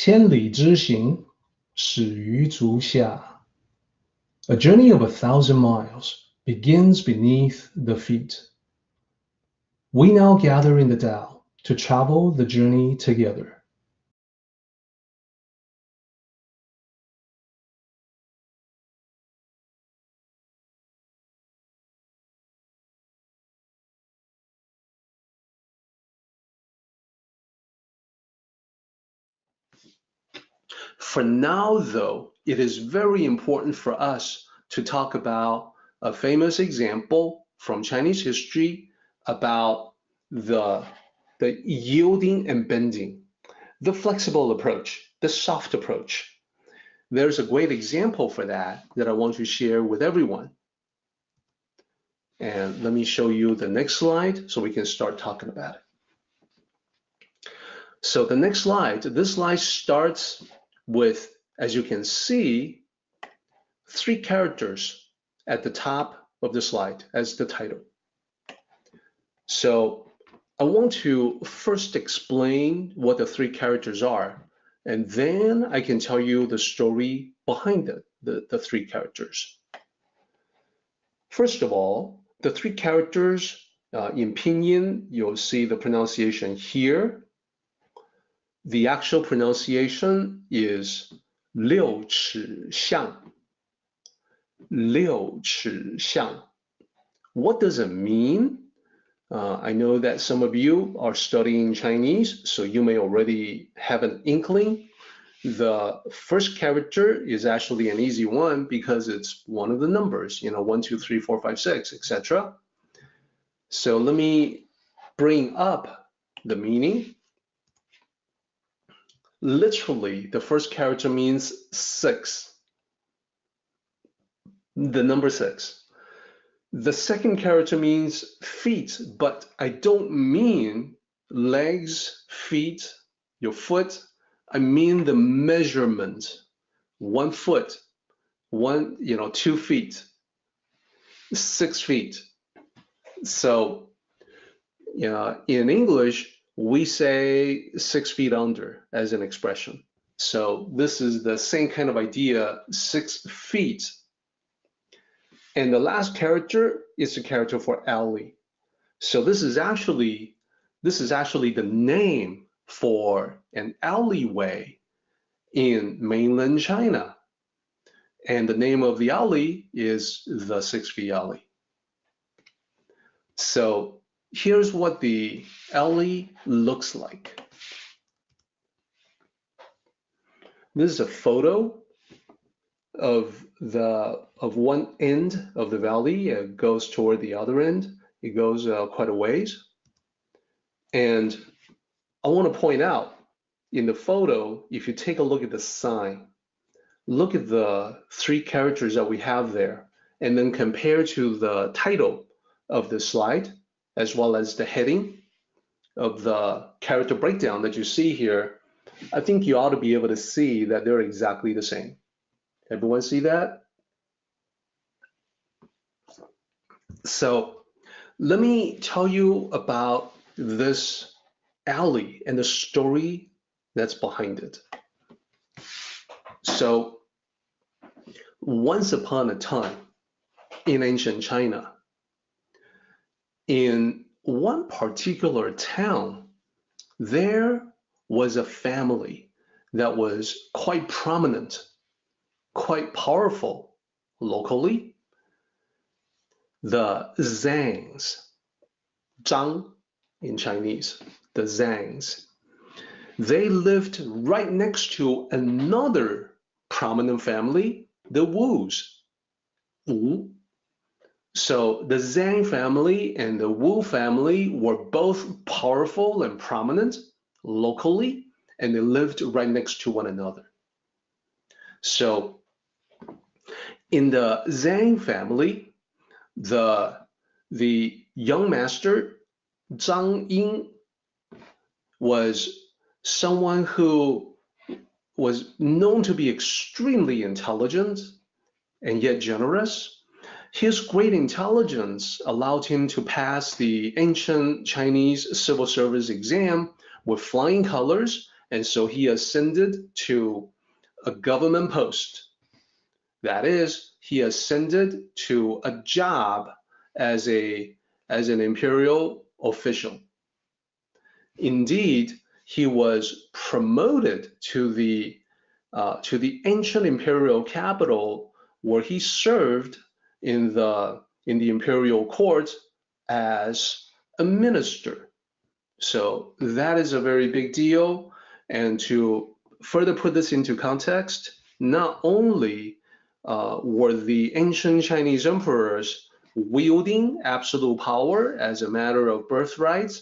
千里之行，始于足下. A journey of 1,000 miles begins beneath the feet. We now gather in the Tao to travel the journey together. For now, though, it is very important for us to talk about a famous example from Chinese history about the yielding and bending, the flexible approach, the soft approach. There's a great example for that I want to share with everyone. And let me show you the next slide so we can start talking about it. So the next slide, this slide starts with, as you can see, 3 characters at the top of the slide as the title. So I want to first explain what the 3 characters are, and then I can tell you the story behind it, the 3 characters. First of all, the 3 characters in Pinyin, you'll see the pronunciation here. The actual pronunciation is 六尺巷. 六尺巷. What does it mean? I know that some of you are studying Chinese, so you may already have an inkling. The first character is actually an easy one because it's one of the numbers, 1, 2, 3, 4, 5, 6, etc. So let me bring up the meaning. Literally, the first character means 6, the number 6. The second character means feet, but I don't mean legs, feet, your foot. I mean the measurement. 1 foot, 2 feet, 6 feet. So in English, we say 6 feet under as an expression. So this is the same kind of idea, 6 feet. And the last character is the character for alley. So this is actually the name for an alleyway in mainland China. And the name of the alley is the 6 feet alley. So here's what the alley looks like. This is a photo of one end of the valley. It goes toward the other end. It goes quite a ways. And I want to point out in the photo, if you take a look at the sign, look at the 3 characters that we have there, and then compare to the title of the slide, as well as the heading of the character breakdown that you see here. I think you ought to be able to see that they're exactly the same. Everyone see that? So let me tell you about this alley and the story that's behind it. So once upon a time in ancient China, in one particular town, there was a family that was quite prominent, quite powerful locally. The Zhangs, Zhang in Chinese, the Zhangs. They lived right next to another prominent family, the Wus. Wu. So the Zhang family and the Wu family were both powerful and prominent locally, and they lived right next to one another. So in the Zhang family, the young master, Zhang Ying, was someone who was known to be extremely intelligent and yet generous. His great intelligence allowed him to pass the ancient Chinese civil service exam with flying colors And so he ascended to a government post. That is, he ascended to a job as an imperial official. Indeed, he was promoted to the ancient imperial capital, where he served in the imperial court as a minister. So that is a very big deal. And to further put this into context, not only were the ancient Chinese emperors wielding absolute power as a matter of birthright,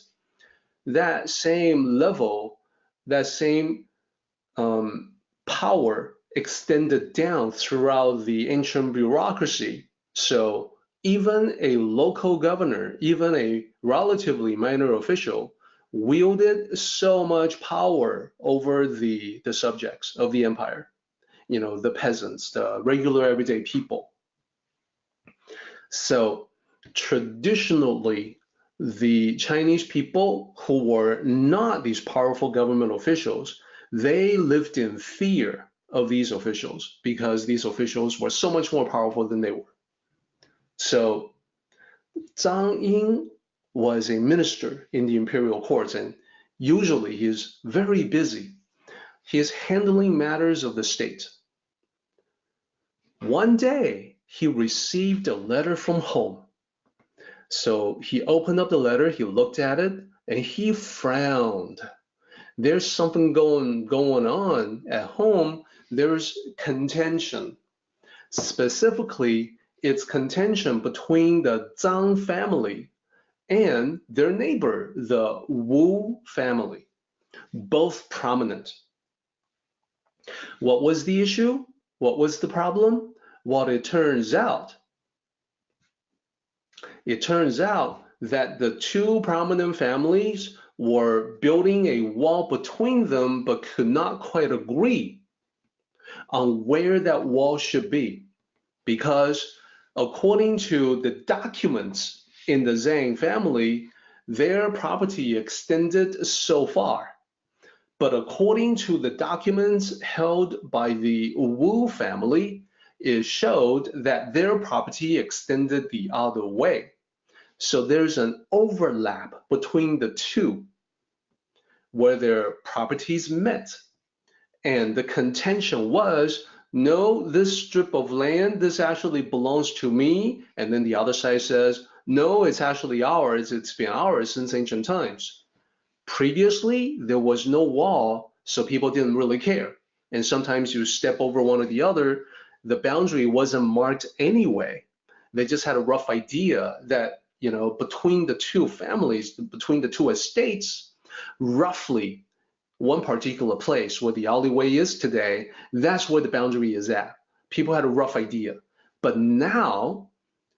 that same level, that same power extended down throughout the ancient bureaucracy. So even a local governor, even a relatively minor official, wielded so much power over the subjects of the empire, the peasants, the regular everyday people. So traditionally, the Chinese people who were not these powerful government officials, they lived in fear of these officials because these officials were so much more powerful than they were. So Zhang Ying was a minister in the imperial courts, and usually he is very busy. He is handling matters of the state. One day, he received a letter from home. So he opened up the letter, he looked at it, and he frowned. There's something going on at home. There's contention. Specifically, it's contention between the Zhang family and their neighbor, the Wu family, both prominent. What was the issue? What was the problem? Well, it turns out that the two prominent families were building a wall between them, but could not quite agree on where that wall should be. Because according to the documents in the Zhang family, their property extended so far. But according to the documents held by the Wu family, it showed that their property extended the other way. So there's an overlap between the two where their properties met. And the contention was, no, this strip of land, this actually belongs to me. And then the other side says, no, it's actually ours. It's been ours since ancient times. Previously, there was no wall, so people didn't really care. And sometimes you step over one or the other, the boundary wasn't marked anyway. They just had a rough idea that, between the two families, between the two estates, roughly one particular place where the alleyway is today, that's where the boundary is at. People had a rough idea. But now,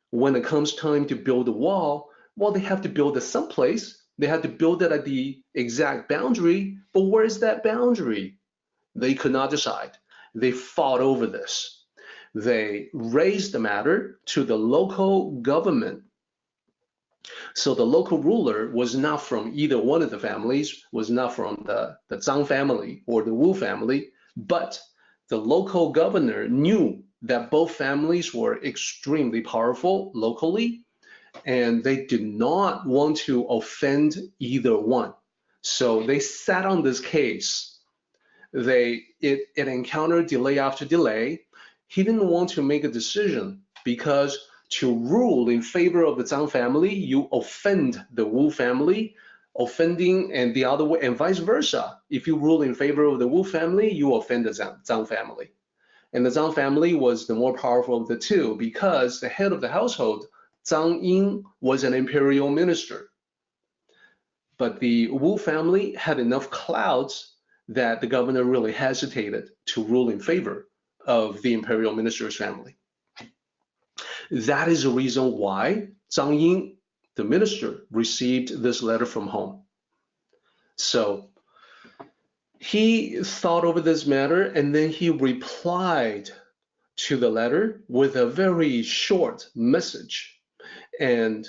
when it comes time to build a wall, well, they have to build it someplace. They had to build it at the exact boundary, but where's that boundary? They could not decide. They fought over this. They raised the matter to the local government. So the local ruler was not from either one of the families, was not from the Zhang family or the Wu family, but the local governor knew that both families were extremely powerful locally, and they did not want to offend either one. So they sat on this case. It encountered delay after delay. He didn't want to make a decision because to rule in favor of the Zhang family, you offend the Wu family, offending and the other way, and vice versa. If you rule in favor of the Wu family, you offend the Zhang family. And the Zhang family was the more powerful of the two because the head of the household, Zhang Ying, was an imperial minister. But the Wu family had enough clouds that the governor really hesitated to rule in favor of the imperial minister's family. That is the reason why Zhang Ying, the minister, received this letter from home. So he thought over this matter, and then he replied to the letter with a very short message. And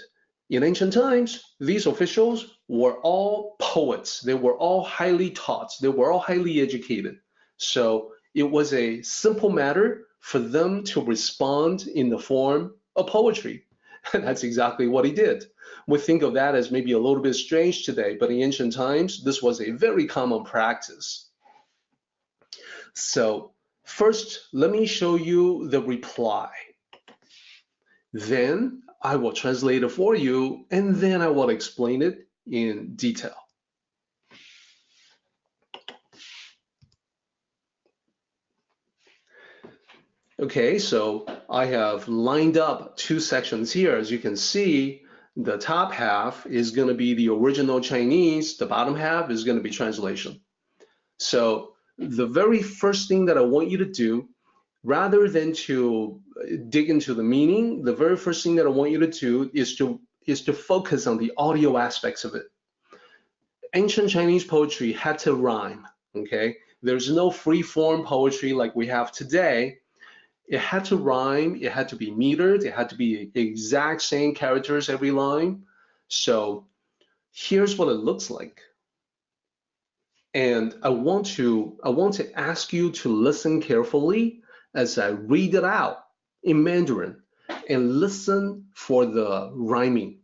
In ancient times, these officials were all poets. They were all highly taught. They were all highly educated. So it was a simple matter for them to respond in the form of poetry. And that's exactly what he did. We think of that as maybe a little bit strange today, but in ancient times, this was a very common practice. So first, let me show you the reply. Then I will translate it for you, and then I will explain it in detail. Okay, so I have lined up two sections here. As you can see, the top half is going to be the original Chinese. The bottom half is going to be translation. So the very first thing that I want you to do, rather than to dig into the meaning, the very first thing that I want you to do is to focus on the audio aspects of it. Ancient Chinese poetry had to rhyme, okay? There's no free form poetry like we have today. It had to rhyme, it had to be metered, it had to be exact same characters every line. So here's what it looks like. And I want to ask you to listen carefully as I read it out in Mandarin and listen for the rhyming.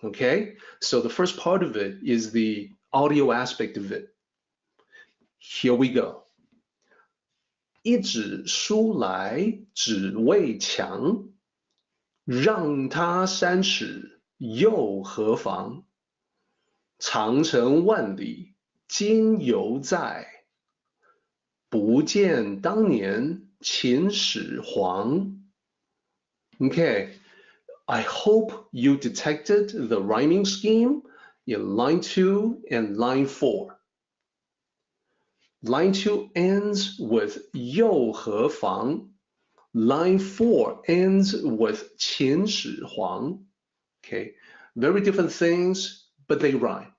Okay? So the first part of it is the audio aspect of it. Here we go. 一纸书来只为墙，让他3尺又何妨？长城万里今犹在，不见当年秦始皇。Okay, I hope you detected the rhyming scheme in line 2 and line 4. Line 2 ends with 又何妨. Line 4 ends with 秦始皇. Okay, very different things, but they rhyme.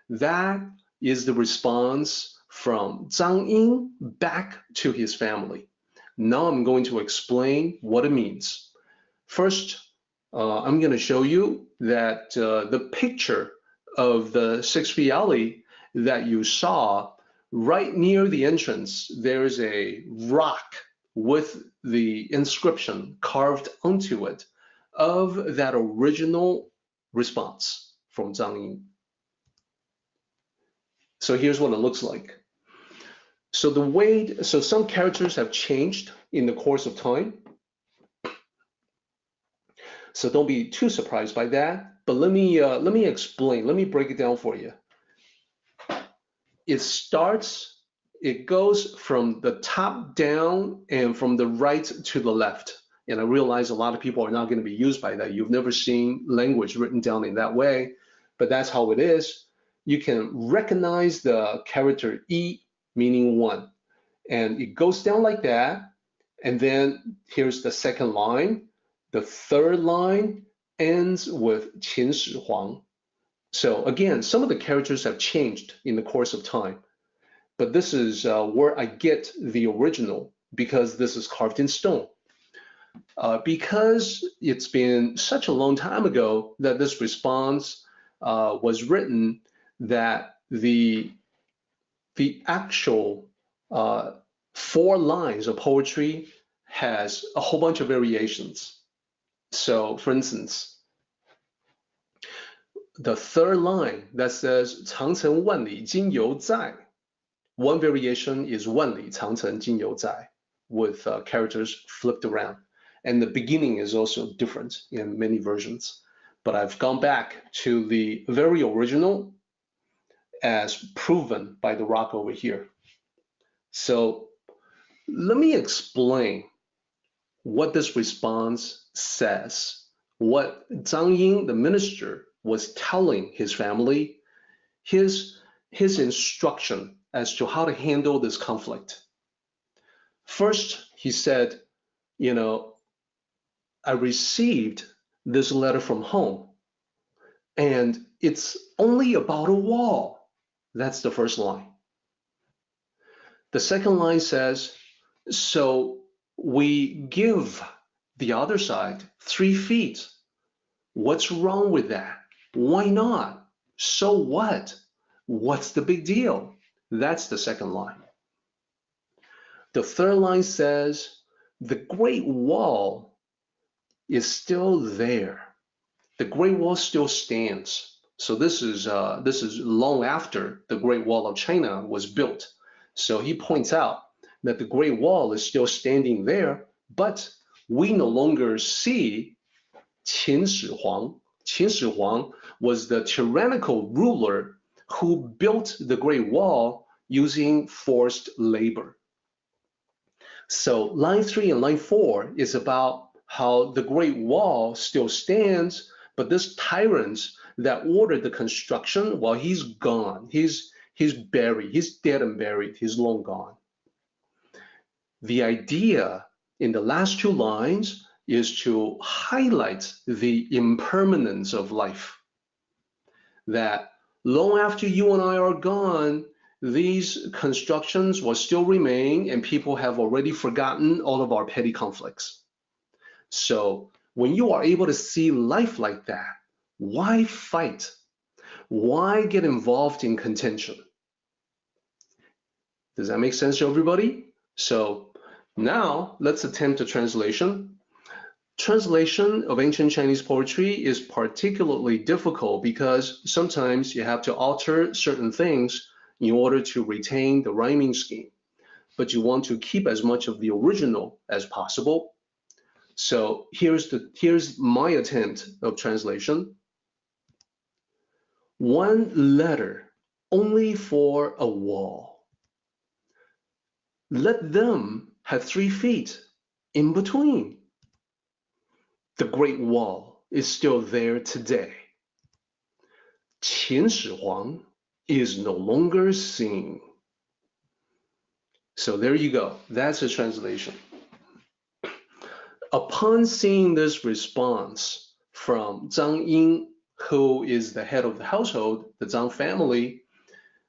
That is the response from Zhang Ying back to his family. Now I'm going to explain what it means. First, I'm going to show you that the picture of the 6 feet alley that you saw right near the entrance, there's a rock with the inscription carved onto it of that original response from Zhang Ying. So here's what it looks like. So some characters have changed in the course of time. So don't be too surprised by that. But let me explain. Let me break it down for you. It goes from the top down and from the right to the left. And I realize a lot of people are not going to be used by that. You've never seen language written down in that way, but that's how it is. You can recognize the character E, meaning 1. And it goes down like that. And then here's the second line. The third line ends with Qin Shihuang. So again, some of the characters have changed in the course of time. But this is where I get the original, because this is carved in stone. Because it's been such a long time ago that this response was written, that the actual 4 lines of poetry has a whole bunch of variations. So for instance, the third line that says 长城万里今犹在, one variation is 万里长城今犹在, with characters flipped around. And the beginning is also different in many versions. But I've gone back to the very original as proven by the rock over here. So let me explain what this response says, what Zhang Ying, the minister, was telling his family, his instruction as to how to handle this conflict. First, he said, I received this letter from home, and it's only about a wall. That's the first line. The second line says, so we give the other side 3 feet. What's wrong with that? Why not? So what? What's the big deal? That's the second line. The third line says, the Great Wall is still there. The Great Wall still stands. So this is long after the Great Wall of China was built. So he points out that the Great Wall is still standing there, but we no longer see Qin Shihuang. Qin Shihuang was the tyrannical ruler who built the Great Wall using forced labor. So line 3 and line 4 is about how the Great Wall still stands, but this tyrant that ordered the construction, well, he's gone. He's buried. He's dead and buried. He's long gone. The idea in the last 2 lines is to highlight the impermanence of life. That long after you and I are gone, these constructions will still remain, and people have already forgotten all of our petty conflicts. So when you are able to see life like that, why fight? Why get involved in contention? Does that make sense to everybody? So now let's attempt a translation. Translation of ancient Chinese poetry is particularly difficult because sometimes you have to alter certain things in order to retain the rhyming scheme, but you want to keep as much of the original as possible. So here's my attempt of translation. One letter only for a wall. Let them have 3 feet in between. The Great Wall is still there today. Qin Shihuang is no longer seen. So there you go. That's a translation. Upon seeing this response from Zhang Ying, who is the head of the household, the Zhang family,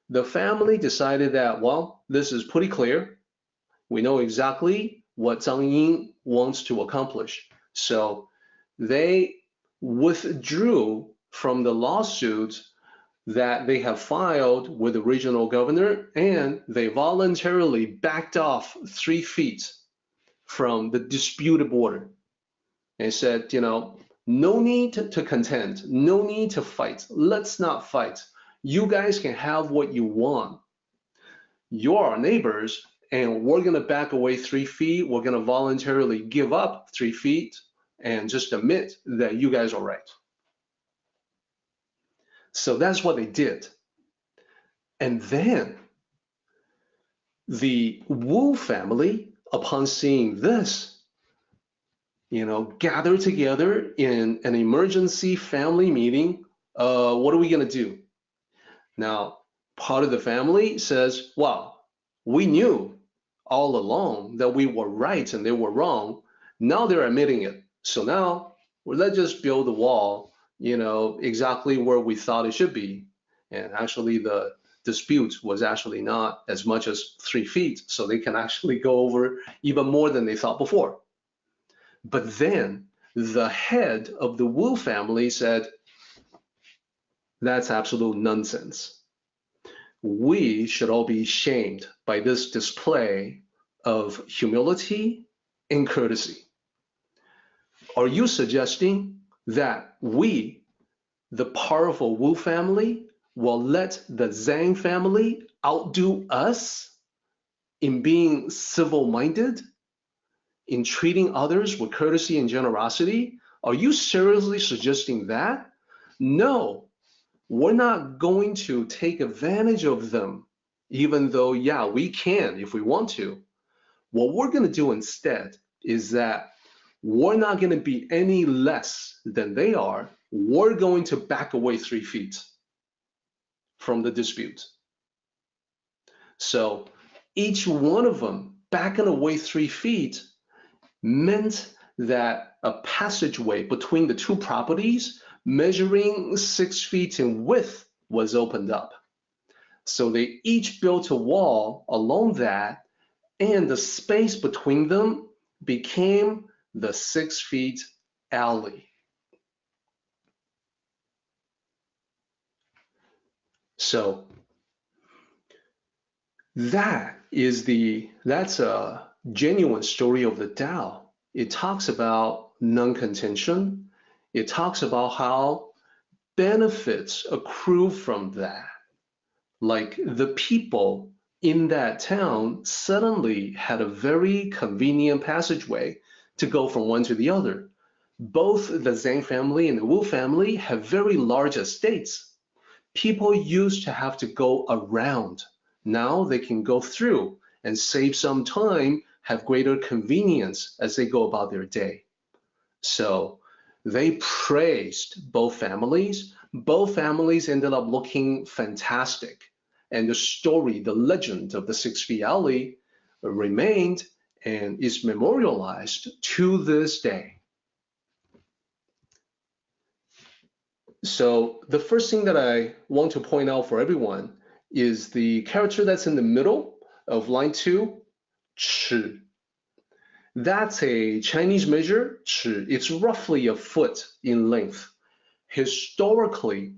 the family decided that, well, this is pretty clear. We know exactly what Zhang Ying wants to accomplish. So they withdrew from the lawsuit that they have filed with the regional governor, and they voluntarily backed off 3 feet from the disputed border and said, no need to contend, no need to fight. Let's not fight. You guys can have what you want. You're our neighbors, and we're going to back away 3 feet. We're going to voluntarily give up 3 feet and just admit that you guys are right. So that's what they did. And then the Wu family, upon seeing this, gathered together in an emergency family meeting. What are we going to do? Now, part of the family says, well, we knew all along that we were right and they were wrong. Now they're admitting it. So now, let's just build a wall, exactly where we thought it should be. And actually, the dispute was actually not as much as 3 feet. So they can actually go over even more than they thought before. But then the head of the Wu family said, that's absolute nonsense. We should all be shamed by this display of humility and courtesy. Are you suggesting that we, the powerful Wu family, will let the Zhang family outdo us in being civil-minded, in treating others with courtesy and generosity? Are you seriously suggesting that? No, we're not going to take advantage of them, even though, yeah, we can if we want to. What we're going to do instead is that we're not going to be any less than they are. We're going to back away 3 feet from the dispute. So each one of them backing away 3 feet meant that a passageway between the 2 properties measuring 6 feet in width was opened up. So they each built a wall along that, and the space between them became the 6 feet alley. So that's a genuine story of the Tao. It talks about non-contention. It talks about how benefits accrue from that. Like the people in that town suddenly had a very convenient passageway to go from one to the other. Both the Zhang family and the Wu family have very large estates. People used to have to go around. Now they can go through and save some time, have greater convenience as they go about their day. So they praised both families. Both families ended up looking fantastic. And the story, the legend of the 6 Feet Alley remained and is memorialized to this day. So the first thing that I want to point out for everyone is the character that's in the middle of line 2, 尺. That's a Chinese measure, 尺. It's roughly a foot in length. Historically,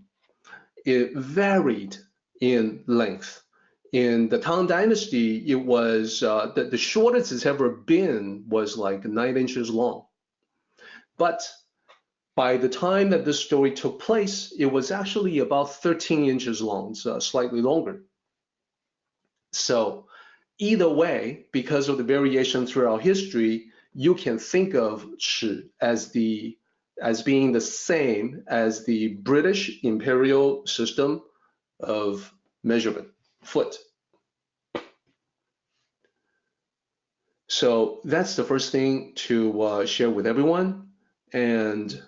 it varied in length. In the Tang Dynasty, it was the shortest it's ever been was like 9 inches long. But by the time that this story took place, it was actually about 13 inches long, so slightly longer. So either way, because of the variation throughout history, you can think of 尺 as being the same as the British imperial system of measurement, foot. So that's the first thing to share with everyone. And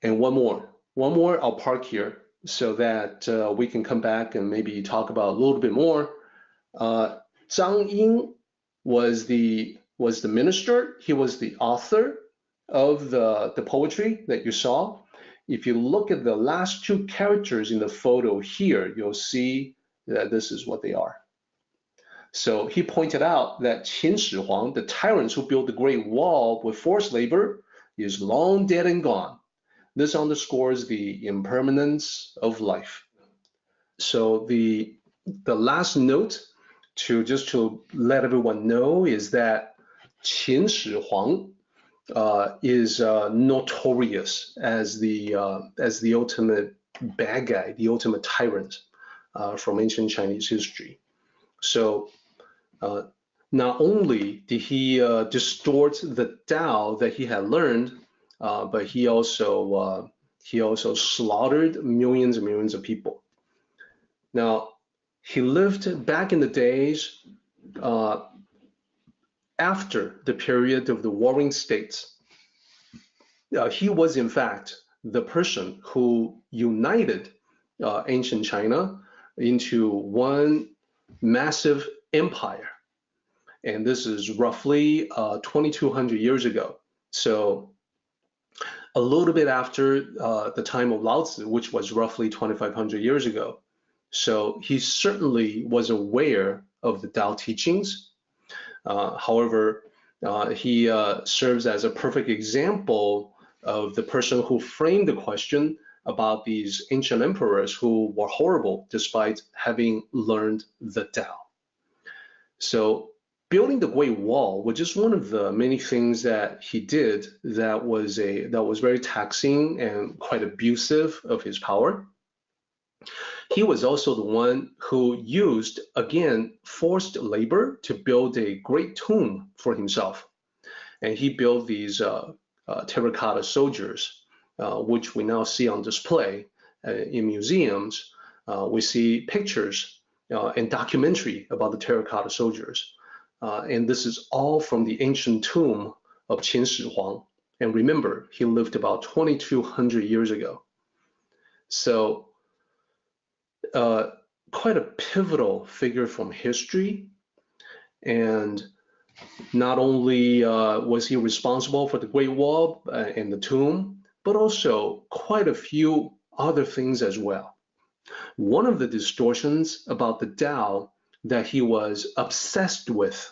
one more, I'll park here so that we can come back and maybe talk about a little bit more. Zhang Ying was the minister. He was the author of the poetry that you saw. If you look at the last 2 characters in the photo here, you'll see that this is what they are. So he pointed out that Qin Shihuang, the tyrant who built the Great Wall with forced labor, is long dead and gone. This underscores the impermanence of life. So the last note just to let everyone know is that Qin Shihuang is notorious as the ultimate bad guy, the ultimate tyrant from ancient Chinese history. So not only did he distort the Tao that he had learned, but he also slaughtered millions and millions of people. Now, he lived back in the days after the period of the warring states. He was, in fact, the person who united ancient China into one massive empire. And this is roughly 2,200 years ago. So a little bit after the time of Lao Tzu, which was roughly 2,500 years ago. So he certainly was aware of the Tao teachings. However, he serves as a perfect example of the person who framed the question about these ancient emperors who were horrible despite having learned the Tao. So building the Great Wall was just one of the many things that he did that was very taxing and quite abusive of his power. He was also the one who used, again, forced labor to build a great tomb for himself. And he built these terracotta soldiers, which we now see on display in museums. We see pictures and documentary about the terracotta soldiers. And this is all from the ancient tomb of Qin Shihuang. And remember, he lived about 2,200 years ago. So quite a pivotal figure from history. And not only was he responsible for the Great Wall and the tomb, but also quite a few other things as well. One of the distortions about the Tao that he was obsessed with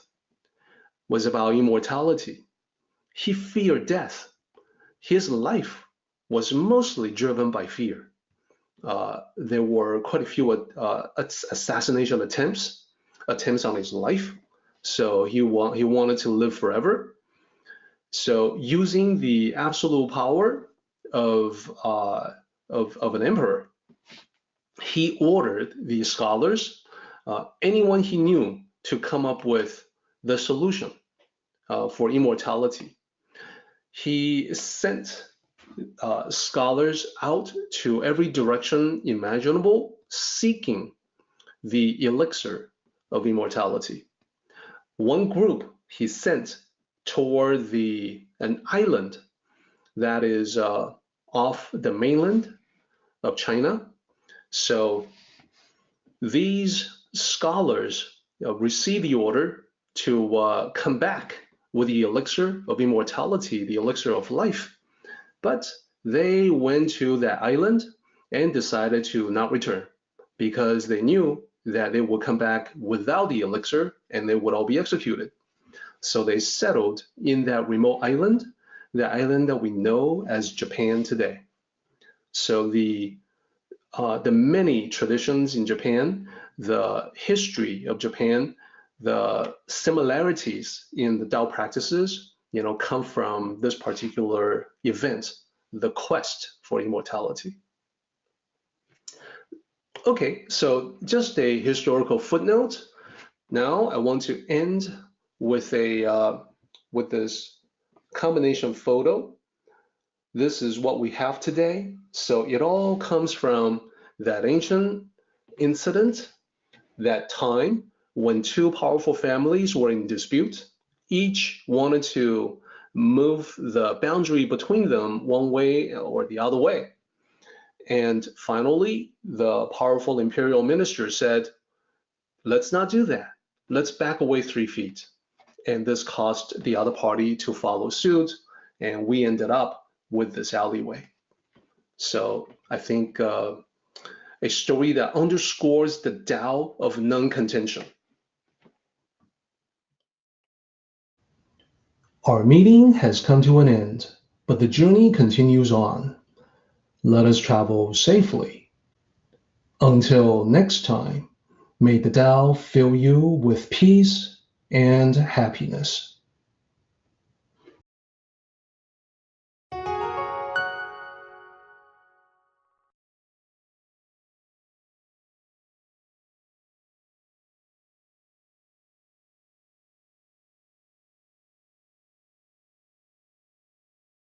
was about immortality. He feared death. His life was mostly driven by fear. there were quite a few assassination attempts on his life. So he wanted to live forever. So using the absolute power of an emperor, he ordered the scholars, anyone he knew, to come up with the solution for immortality. He sent scholars out to every direction imaginable, seeking the elixir of immortality. One group he sent toward an island that is off the mainland of China. So these scholars received the order to come back with the elixir of immortality, the elixir of life. But they went to that island and decided to not return because they knew that they would come back without the elixir and they would all be executed. So they settled in that remote island, the island that we know as Japan today. So the many traditions in Japan, the history of Japan, the similarities in the Tao practices, come from this particular event, the quest for immortality. Okay, so just a historical footnote. Now I want to end with this combination photo. This is what we have today. So it all comes from that ancient incident, that time when two powerful families were in dispute. Each wanted to move the boundary between them one way or the other way. And finally, the powerful imperial minister said, let's not do that. Let's back away 3 feet. And this caused the other party to follow suit, and we ended up with this alleyway. So I think a story that underscores the Tao of non-contention. Our meeting has come to an end, but the journey continues on. Let us travel safely. Until next time, may the Tao fill you with peace and happiness.